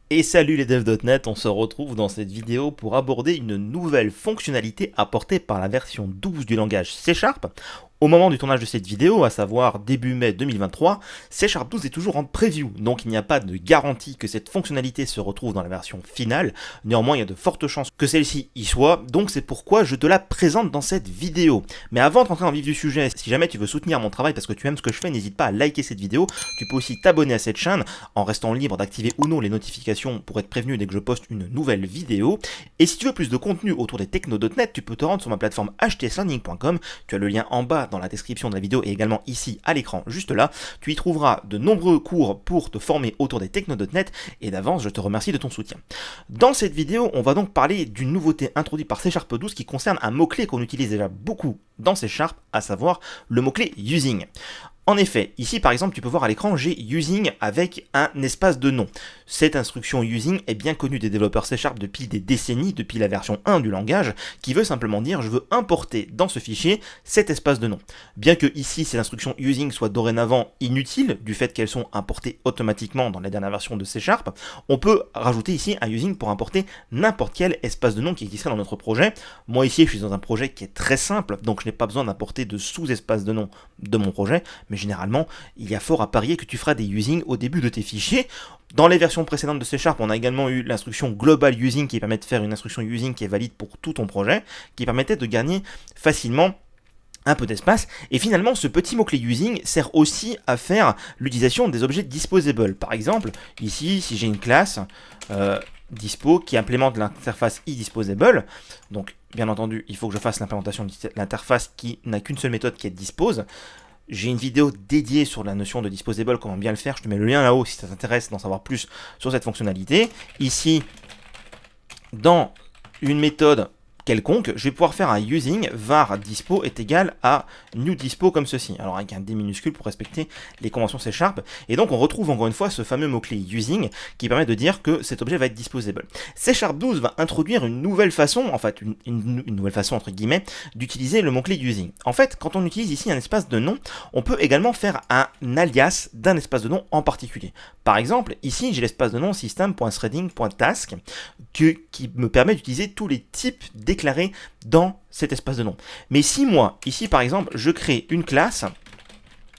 Et salut les devs.net, on se retrouve dans cette vidéo pour aborder une nouvelle fonctionnalité apportée par la version 12 du langage C#. Au moment du tournage de cette vidéo, à savoir début mai 2023, C# 12 est toujours en preview, donc il n'y a pas de garantie que cette fonctionnalité se retrouve dans la version finale. Néanmoins, il y a de fortes chances que celle-ci y soit, donc c'est pourquoi je te la présente dans cette vidéo. Mais avant de rentrer en vif du sujet, si jamais tu veux soutenir mon travail parce que tu aimes ce que je fais, n'hésite pas à liker cette vidéo. Tu peux aussi t'abonner à cette chaîne en restant libre d'activer ou non les notifications pour être prévenu dès que je poste une nouvelle vidéo. Et si tu veux plus de contenu autour des techno.net, tu peux te rendre sur ma plateforme htslearning.com. Tu as le lien en bas dans la description de la vidéo et également ici à l'écran juste là. Tu y trouveras de nombreux cours pour te former autour des techno.net et d'avance je te remercie de ton soutien. Dans cette vidéo, on va donc parler d'une nouveauté introduite par C# 12 qui concerne un mot-clé qu'on utilise déjà beaucoup dans C#, à savoir le mot-clé using. En effet, ici par exemple, tu peux voir à l'écran, j'ai using avec un espace de nom. Cette instruction using est bien connue des développeurs C# depuis des décennies, depuis la version 1 du langage, qui veut simplement dire je veux importer dans ce fichier cet espace de nom. Bien que ici, ces instructions using soient dorénavant inutiles, du fait qu'elles sont importées automatiquement dans les dernières versions de C#, on peut rajouter ici un using pour importer n'importe quel espace de nom qui existerait dans notre projet. Moi ici, je suis dans un projet qui est très simple, donc je n'ai pas besoin d'importer de sous-espace de nom de mon projet, mais généralement, il y a fort à parier que tu feras des using au début de tes fichiers. Dans les versions précédentes de C#, on a également eu l'instruction global using qui permet de faire une instruction using qui est valide pour tout ton projet, qui permettait de gagner facilement un peu d'espace, et finalement ce petit mot-clé using sert aussi à faire l'utilisation des objets disposable. Par exemple, ici, si j'ai une classe dispo qui implémente l'interface eDisposable, donc bien entendu, il faut que je fasse l'implémentation de l'interface qui n'a qu'une seule méthode qui est dispose. J'ai une vidéo dédiée sur la notion de disposable, comment bien le faire, je te mets le lien là-haut si ça t'intéresse d'en savoir plus sur cette fonctionnalité. Ici, dans une méthode quelconque, je vais pouvoir faire un using var dispo est égal à new dispo comme ceci. Alors avec un D minuscule pour respecter les conventions C#. Et donc on retrouve encore une fois ce fameux mot-clé using qui permet de dire que cet objet va être disposable. C# 12 va introduire une nouvelle façon, en fait une nouvelle façon entre guillemets, d'utiliser le mot-clé using. En fait, quand on utilise ici un espace de nom, on peut également faire un alias d'un espace de nom en particulier. Par exemple, ici j'ai l'espace de nom system.threading.task qui me permet d'utiliser tous les types déclarés dans cet espace de nom. Mais si moi, ici par exemple, je crée une classe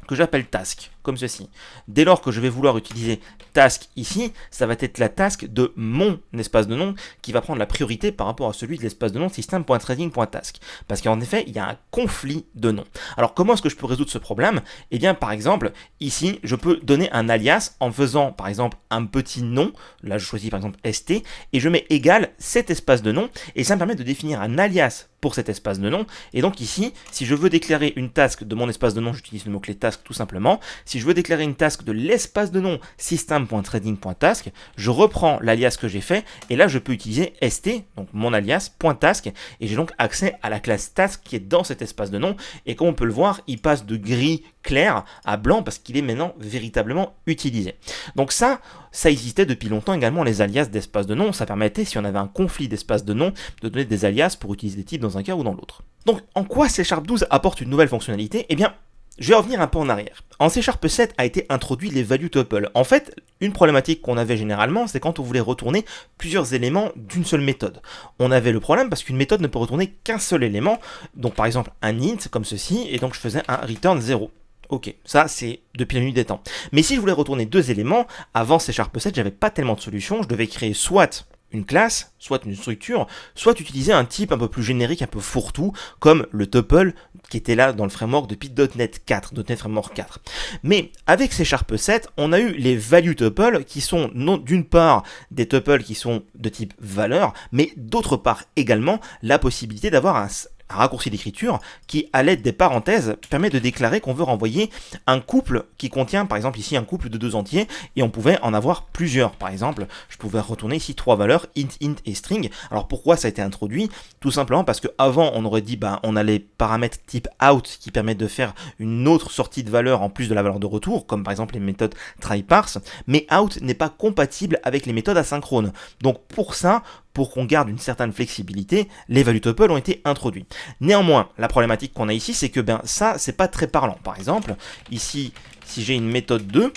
que j'appelle task, comme ceci. Dès lors que je vais vouloir utiliser task ici, ça va être la task de mon espace de nom qui va prendre la priorité par rapport à celui de l'espace de nom system.threading.task. Parce qu'en effet, il y a un conflit de noms. Alors comment est-ce que je peux résoudre ce problème? Eh bien par exemple, ici, je peux donner un alias en faisant par exemple un petit nom, là je choisis par exemple st, et je mets égal cet espace de nom, et ça me permet de définir un alias pour cet espace de nom. Et donc ici, si je veux déclarer une task de mon espace de nom, j'utilise le mot-clé task tout simplement. Si je veux déclarer une task de l'espace de nom system.threading.task, je reprends l'alias que j'ai fait et là je peux utiliser st, donc mon alias, .task, et j'ai donc accès à la classe task qui est dans cet espace de nom. Et comme on peut le voir, il passe de gris clair à blanc parce qu'il est maintenant véritablement utilisé. Donc ça existait depuis longtemps également, les alias d'espace de nom. Ça permettait, si on avait un conflit d'espace de nom, de donner des alias pour utiliser des types dans un cas ou dans l'autre. Donc en quoi C# 12 apporte une nouvelle fonctionnalité? Eh bien, je vais revenir un peu en arrière. En C# 7 a été introduit les value tuple. En fait, une problématique qu'on avait généralement, c'est quand on voulait retourner plusieurs éléments d'une seule méthode. On avait le problème parce qu'une méthode ne peut retourner qu'un seul élément. Donc par exemple un int comme ceci, et donc je faisais un return 0. Ok, ça c'est depuis la nuit des temps. Mais si je voulais retourner deux éléments, avant C# 7, j'avais pas tellement de solutions. Je devais créer soit une classe, soit une structure, soit utiliser un type un peu plus générique, un peu fourre-tout, comme le tuple qui était là dans le framework depuis .NET 4, .NET Framework 4. Mais avec C# 7, on a eu les value tuples qui sont d'une part des tuples qui sont de type valeur, mais d'autre part également la possibilité d'avoir un raccourci d'écriture qui, à l'aide des parenthèses, permet de déclarer qu'on veut renvoyer un couple qui contient, par exemple ici, un couple de deux entiers, et on pouvait en avoir plusieurs. Par exemple, je pouvais retourner ici trois valeurs, int et string. Alors pourquoi ça a été introduit? Tout simplement parce qu'avant, on aurait dit, on a les paramètres type out qui permettent de faire une autre sortie de valeur en plus de la valeur de retour, comme par exemple les méthodes try-parse, mais out n'est pas compatible avec les méthodes asynchrones. Donc pour ça, pour qu'on garde une certaine flexibilité, les value tuples ont été introduits. Néanmoins, la problématique qu'on a ici, c'est que ça, c'est pas très parlant. Par exemple, ici, si j'ai une méthode 2,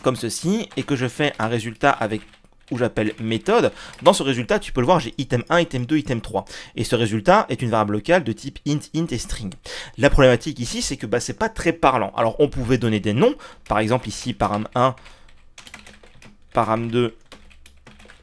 comme ceci, et que je fais un résultat avec où j'appelle méthode, dans ce résultat, tu peux le voir, j'ai item 1, item 2, item 3. Et ce résultat est une variable locale de type int, int et string. La problématique ici, c'est que c'est pas très parlant. Alors, on pouvait donner des noms, par exemple ici, param1, param2,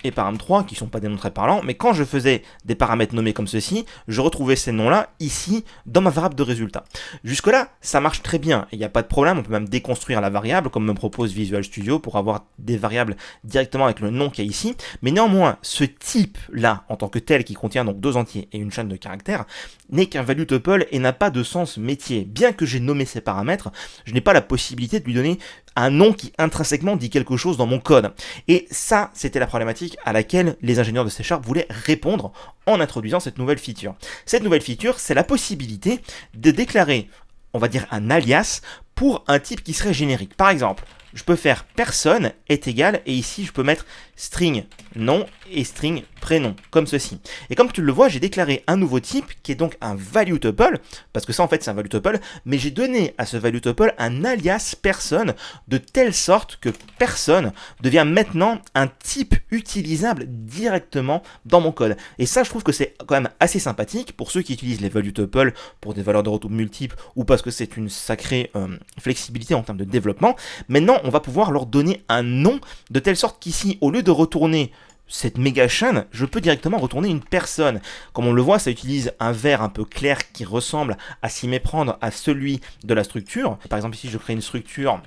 et param3 qui sont pas des noms très parlants, mais quand je faisais des paramètres nommés comme ceci, je retrouvais ces noms-là ici dans ma variable de résultat. Jusque-là, ça marche très bien, il n'y a pas de problème, on peut même déconstruire la variable comme me propose Visual Studio pour avoir des variables directement avec le nom qu'il y a ici, mais néanmoins, ce type-là, en tant que tel, qui contient donc 2 entiers et une chaîne de caractères, n'est qu'un value tuple et n'a pas de sens métier. Bien que j'ai nommé ces paramètres, je n'ai pas la possibilité de lui donner un nom qui intrinsèquement dit quelque chose dans mon code. Et ça, c'était la problématique à laquelle les ingénieurs de C# voulaient répondre en introduisant cette nouvelle feature. Cette nouvelle feature, c'est la possibilité de déclarer, on va dire, un alias pour un type qui serait générique. Par exemple, je peux faire personne est égal, et ici je peux mettre string nom et string prénom, comme ceci. Et comme tu le vois, j'ai déclaré un nouveau type qui est donc un value tuple, parce que ça en fait c'est un value tuple, mais j'ai donné à ce value tuple un alias personne, de telle sorte que personne devient maintenant un type utilisable directement dans mon code. Et ça, je trouve que c'est quand même assez sympathique pour ceux qui utilisent les value tuples pour des valeurs de retour multiples ou parce que c'est une sacrée flexibilité en termes de développement. Maintenant, on va pouvoir leur donner un nom de telle sorte qu'ici, au lieu de retourner cette méga chaîne, je peux directement retourner une personne. Comme on le voit, ça utilise un vert un peu clair qui ressemble à s'y méprendre à celui de la structure. Par exemple, ici, je crée une structure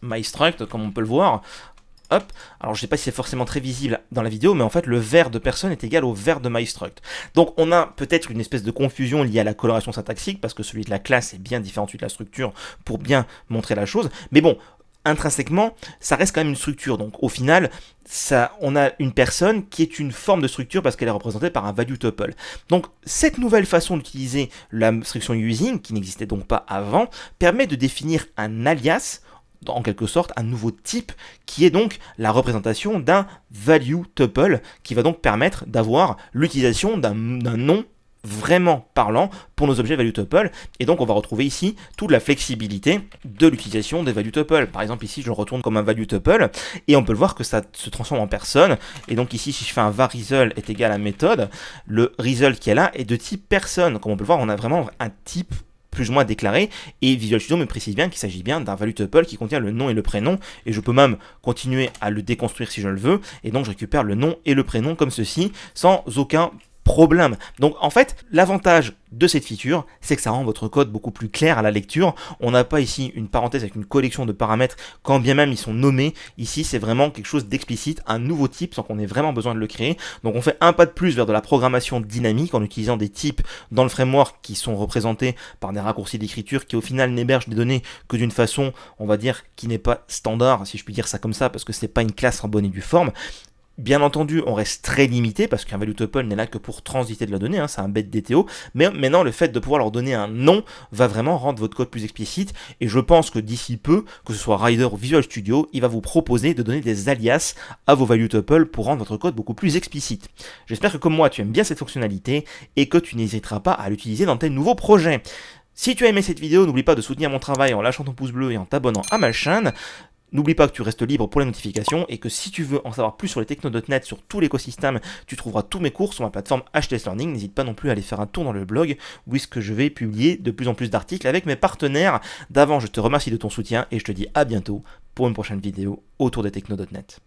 myStruct, comme on peut le voir. Hop. Alors je ne sais pas si c'est forcément très visible dans la vidéo, mais en fait le vert de personne est égal au vert de myStruct. Donc on a peut-être une espèce de confusion liée à la coloration syntaxique, parce que celui de la classe est bien différent de la structure pour bien montrer la chose. Mais bon, intrinsèquement, ça reste quand même une structure. Donc au final, on a une personne qui est une forme de structure parce qu'elle est représentée par un value tuple. Donc cette nouvelle façon d'utiliser l'instruction using, qui n'existait donc pas avant, permet de définir un alias, en quelque sorte un nouveau type qui est donc la représentation d'un value tuple qui va donc permettre d'avoir l'utilisation d'un nom vraiment parlant pour nos objets value tuple, et donc on va retrouver ici toute la flexibilité de l'utilisation des value tuple. Par exemple ici je le retourne comme un value tuple et on peut le voir que ça se transforme en personne, et donc ici si je fais un var result est égal à méthode, le result qui est là est de type personne. Comme on peut le voir, on a vraiment un type plus ou moins déclaré, et Visual Studio me précise bien qu'il s'agit bien d'un value tuple qui contient le nom et le prénom, et je peux même continuer à le déconstruire si je le veux, et donc je récupère le nom et le prénom comme ceci, sans aucun problème. Donc en fait, l'avantage de cette feature, c'est que ça rend votre code beaucoup plus clair à la lecture. On n'a pas ici une parenthèse avec une collection de paramètres, quand bien même ils sont nommés. Ici, c'est vraiment quelque chose d'explicite, un nouveau type, sans qu'on ait vraiment besoin de le créer. Donc on fait un pas de plus vers de la programmation dynamique en utilisant des types dans le framework qui sont représentés par des raccourcis d'écriture qui au final n'hébergent des données que d'une façon, on va dire, qui n'est pas standard, si je puis dire ça comme ça, parce que c'est pas une classe en bonne et due forme. Bien entendu, on reste très limité parce qu'un value tuple n'est là que pour transiter de la donnée, c'est un bête DTO, mais maintenant le fait de pouvoir leur donner un nom va vraiment rendre votre code plus explicite, et je pense que d'ici peu, que ce soit Rider ou Visual Studio, il va vous proposer de donner des alias à vos value tuples pour rendre votre code beaucoup plus explicite. J'espère que comme moi tu aimes bien cette fonctionnalité et que tu n'hésiteras pas à l'utiliser dans tes nouveaux projets. Si tu as aimé cette vidéo, n'oublie pas de soutenir mon travail en lâchant ton pouce bleu et en t'abonnant à ma chaîne. N'oublie pas que tu restes libre pour les notifications et que si tu veux en savoir plus sur les techno.net, sur tout l'écosystème, tu trouveras tous mes cours sur ma plateforme HTS Learning. N'hésite pas non plus à aller faire un tour dans le blog où est-ce que je vais publier de plus en plus d'articles avec mes partenaires. D'avant, je te remercie de ton soutien et je te dis à bientôt pour une prochaine vidéo autour des techno.net.